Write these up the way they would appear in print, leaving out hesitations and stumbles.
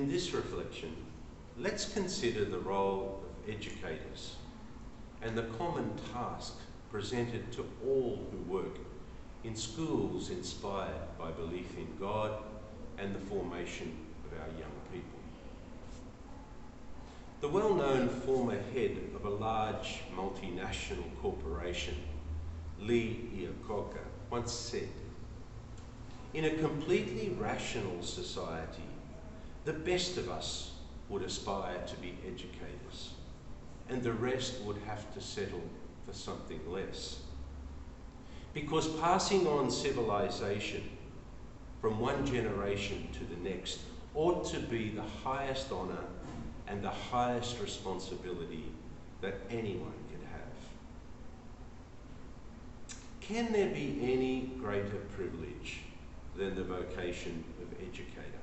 in this reflection, let's consider the role of educators and the common task presented to all who work in schools inspired by belief in God and the formation of our young people. The well-known former head of a large multinational corporation, Lee Iacocca, once said, "In a completely rational society, the best of us would aspire to be educators, and the rest would have to settle for something less. Because passing on civilization from one generation to the next ought to be the highest honour and the highest responsibility that anyone can have." Can there be any greater privilege than the vocation of educator?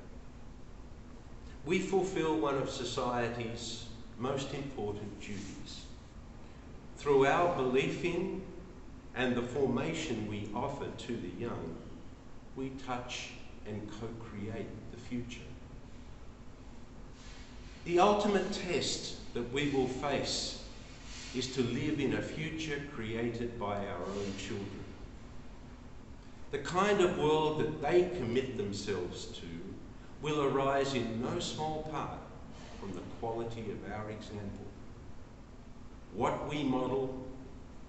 We fulfil one of society's most important duties. Through our belief in and the formation we offer to the young, we touch and co-create the future. The ultimate test that we will face is to live in a future created by our own children. The kind of world that they commit themselves to will arise in no small part from the quality of our example. What we model,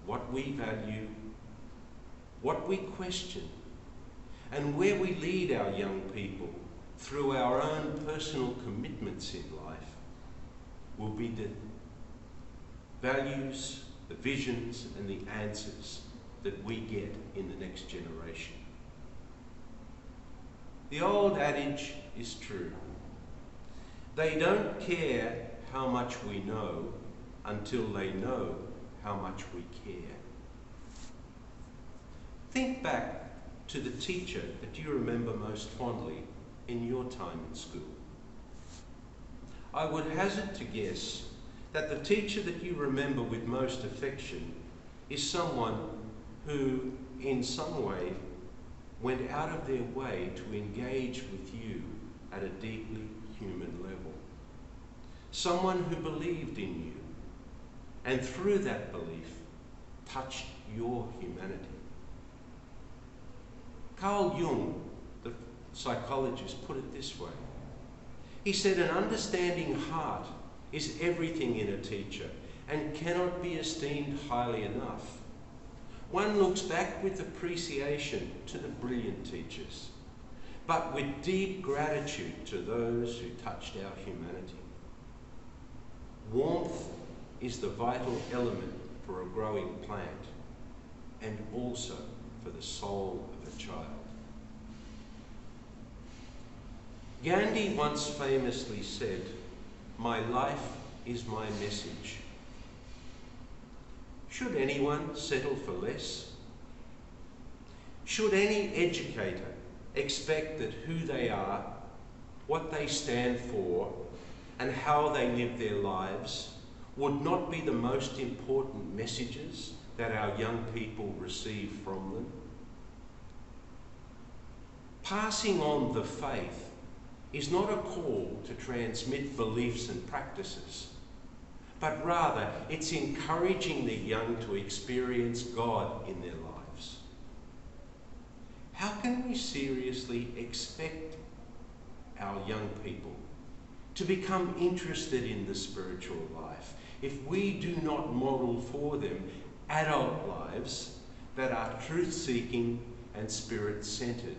what we value, what we question, and where we lead our young people through our own personal commitments in life will be the values, the visions, and the answers that we get in the next generation. The old adage is true. They don't care how much we know until they know how much we care. Think back to the teacher that you remember most fondly in your time in school. I would hazard to guess that the teacher that you remember with most affection is someone who, in some way, went out of their way to engage with you at a deeply human level. Someone who believed in you, and through that belief, touched your humanity. Carl Jung, the psychologist, put it this way. He said, "An understanding heart is everything in a teacher and cannot be esteemed highly enough. One looks back with appreciation to the brilliant teachers, but with deep gratitude to those who touched our humanity. Warmth is the vital element for a growing plant and also for the soul of a child." Gandhi once famously said, "My life is my message." Should anyone settle for less? Should any educator expect that who they are, what they stand for, and how they live their lives would not be the most important messages that our young people receive from them? Passing on the faith is not a call to transmit beliefs and practices, but rather it's encouraging the young to experience God in their lives. How can we seriously expect our young people to become interested in the spiritual life if we do not model for them adult lives that are truth-seeking and spirit-centred?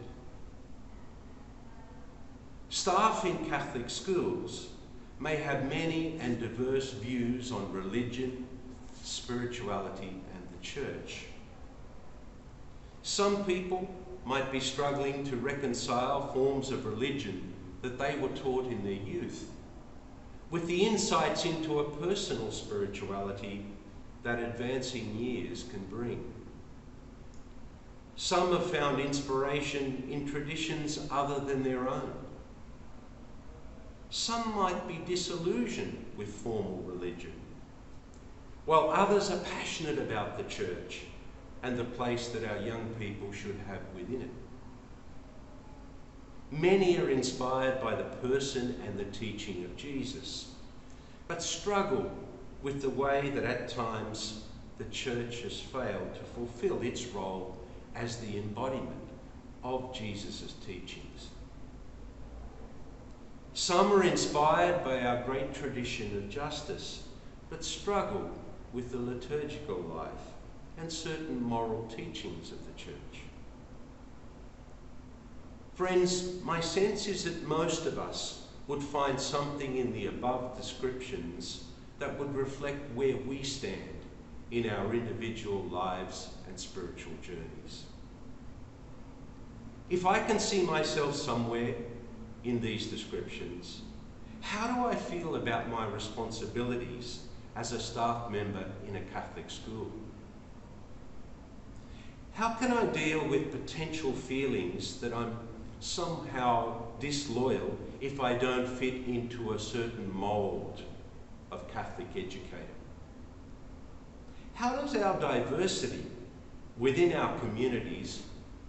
Staff in Catholic schools may have many and diverse views on religion, spirituality, and the church. Some people might be struggling to reconcile forms of religion that they were taught in their youth with the insights into a personal spirituality that advancing years can bring. Some have found inspiration in traditions other than their own. Some might be disillusioned with formal religion, while others are passionate about the church and the place that our young people should have within it. Many are inspired by the person and the teaching of Jesus, but struggle with the way that at times the church has failed to fulfill its role as the embodiment of Jesus' teachings. Some are inspired by our great tradition of justice, but struggle with the liturgical life and certain moral teachings of the church. Friends, my sense is that most of us would find something in the above descriptions that would reflect where we stand in our individual lives and spiritual journeys. If I can see myself somewhere in these descriptions, how do I feel about my responsibilities as a staff member in a Catholic school? How can I deal with potential feelings that I'm somehow disloyal if I don't fit into a certain mould of Catholic educator? How does our diversity within our communities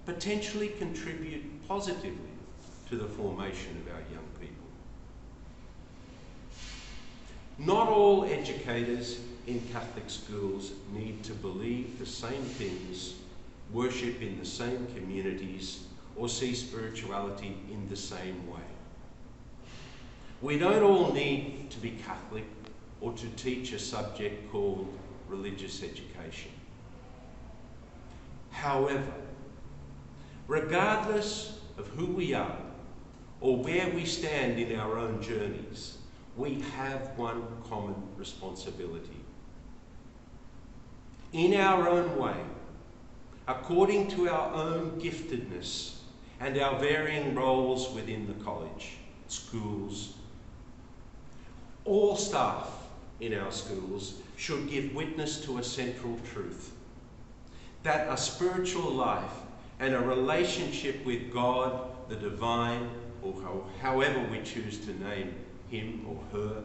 potentially contribute positively to the formation of our young people? Not all educators in Catholic schools need to believe the same things, worship in the same communities, or see spirituality in the same way. We don't all need to be Catholic or to teach a subject called religious education. However, regardless of who we are or where we stand in our own journeys, we have one common responsibility. In our own way, according to our own giftedness and our varying roles within the college, schools, all staff in our schools should give witness to a central truth, that a spiritual life and a relationship with God, the divine, or however we choose to name him or her,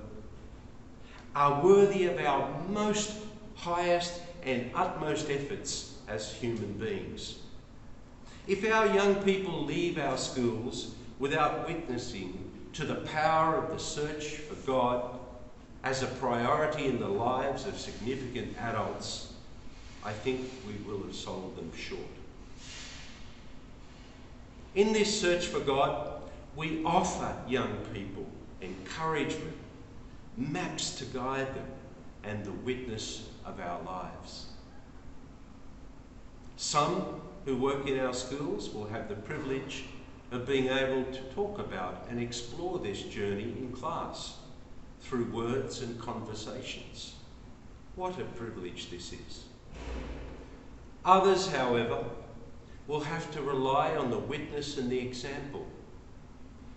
are worthy of our most highest and utmost efforts as human beings. If our young people leave our schools without witnessing to the power of the search for God as a priority in the lives of significant adults, I think we will have sold them short. In this search for God, we offer young people encouragement, maps to guide them, and the witness of our lives. Some who work in our schools will have the privilege of being able to talk about and explore this journey in class through words and conversations. What a privilege this is. Others, however, will have to rely on the witness and the example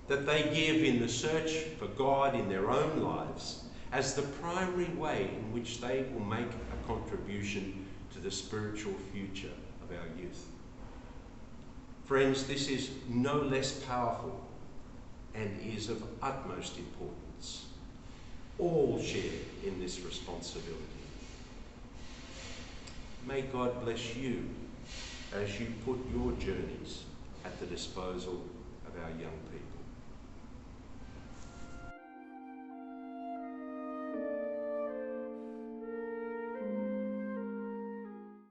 that they give in the search for God in their own lives as the primary way in which they will make a contribution to the spiritual future of our youth. Friends, this is no less powerful and is of utmost importance. All share in this responsibility. May God bless you as you put your journeys at the disposal of our young people.